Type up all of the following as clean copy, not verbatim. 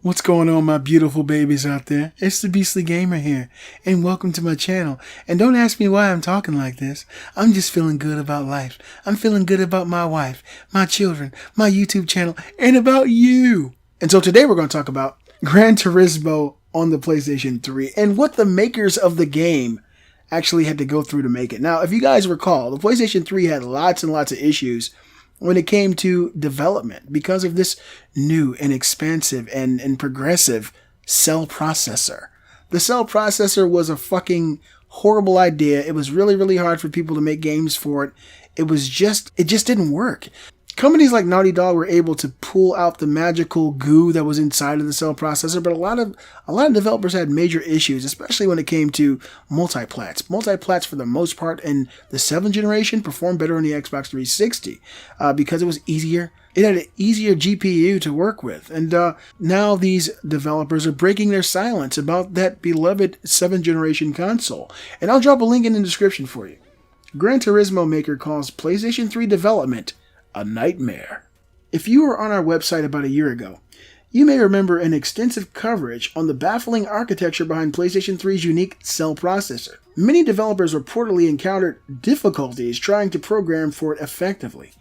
What's going on, my beautiful babies out there? It's the Beastly Gamer here, and welcome to my channel. And don't ask me why I'm talking like this. I'm just feeling good about life. I'm feeling good about my wife, my children, my YouTube channel, and about you. And so today we're going to talk about Gran Turismo on the PlayStation 3 and what the makers of the game actually had to go through to make it. Now, if you guys recall, the PlayStation 3 had lots and lots of issues when it came to development because of this new and expansive and progressive cell processor. The cell processor was a fucking horrible idea. It was really, really hard for people to make games for it. It just didn't work. Companies like Naughty Dog were able to pull out the magical goo that was inside of the cell processor, but a lot of developers had major issues, especially when it came to multiplats. Multiplats, for the most part, in the 7th generation performed better on the Xbox 360 because it was easier. It had an easier GPU to work with, and now these developers are breaking their silence about that beloved 7th generation console. And I'll drop a link in the description for you. Gran Turismo maker calls PlayStation 3 development a nightmare. If you were on our website about a year ago, you may remember an extensive coverage on the baffling architecture behind PlayStation 3's unique cell processor. Many developers reportedly encountered difficulties trying to program for it effectively.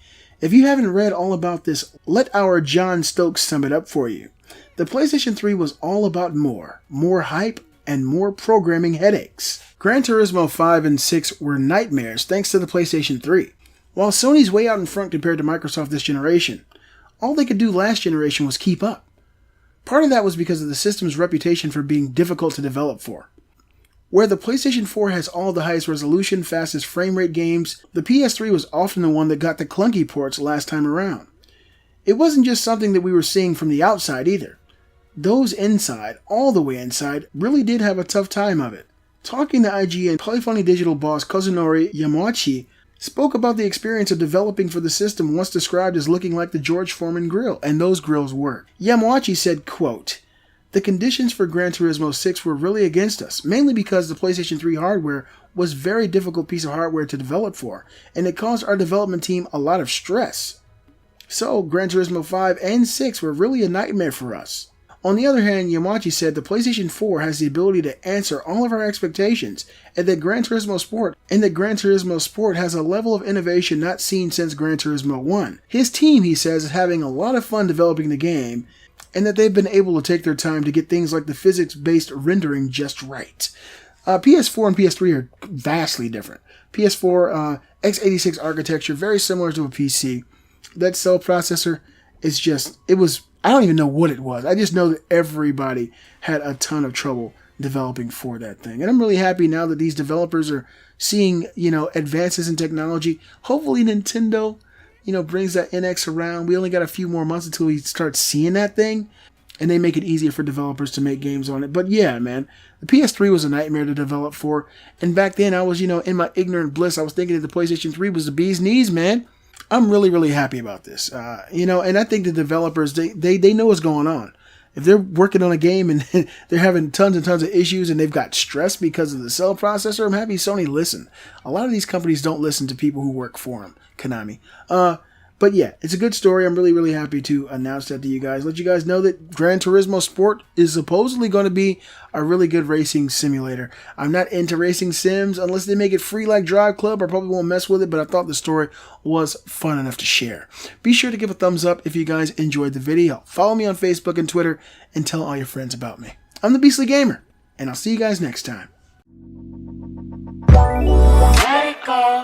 If you haven't read all about this, let our John Stokes sum it up for you. The PlayStation 3 was all about more hype, and more programming headaches. Gran Turismo 5 and 6 were nightmares thanks to the PlayStation 3. While Sony's way out in front compared to Microsoft this generation, all they could do last generation was keep up. Part of that was because of the system's reputation for being difficult to develop for. Where the PlayStation 4 has all the highest resolution, fastest frame rate games, the PS3 was often the one that got the clunky ports last time around. It wasn't just something that we were seeing from the outside either. Those inside, all the way inside, really did have a tough time of it. Talking to IGN, Polyphony Digital boss Kazunori Yamauchi spoke about the experience of developing for the system once described as looking like the George Foreman grill, and those grills work. Yamauchi said, quote, "The conditions for Gran Turismo 6 were really against us, mainly because the PlayStation 3 hardware was a very difficult piece of hardware to develop for, and it caused our development team a lot of stress. So, Gran Turismo 5 and 6 were really a nightmare for us." On the other hand, Yamauchi said the PlayStation 4 has the ability to answer all of our expectations, and that Gran Turismo Sport has a level of innovation not seen since Gran Turismo 1. His team, he says, is having a lot of fun developing the game, and that they've been able to take their time to get things like the physics-based rendering just right. PS4 and PS3 are vastly different. PS4, x86 architecture, very similar to a PC. That cell processor is just, I don't even know what it was. I just know that everybody had a ton of trouble developing for that thing. And I'm really happy now that these developers are seeing, advances in technology. Hopefully Nintendo, brings that NX around. We only got a few more months until we start seeing that thing, and they make it easier for developers to make games on it. But yeah, man, the PS3 was a nightmare to develop for. And back then I was, in my ignorant bliss, I was thinking that the PlayStation 3 was the bee's knees, man. I'm really, really happy about this, and I think the developers, they know what's going on. If they're working on a game and they're having tons and tons of issues and they've got stress because of the cell processor, I'm happy Sony listened. A lot of these companies don't listen to people who work for them, Konami. But yeah, it's a good story. I'm really, really happy to announce that to you guys. Let you guys know that Gran Turismo Sport is supposedly going to be a really good racing simulator. I'm not into racing sims. Unless they make it free like Drive Club, I probably won't mess with it, but I thought the story was fun enough to share. Be sure to give a thumbs up if you guys enjoyed the video. Follow me on Facebook and Twitter, and tell all your friends about me. I'm the Beastly Gamer, and I'll see you guys next time. Let it go.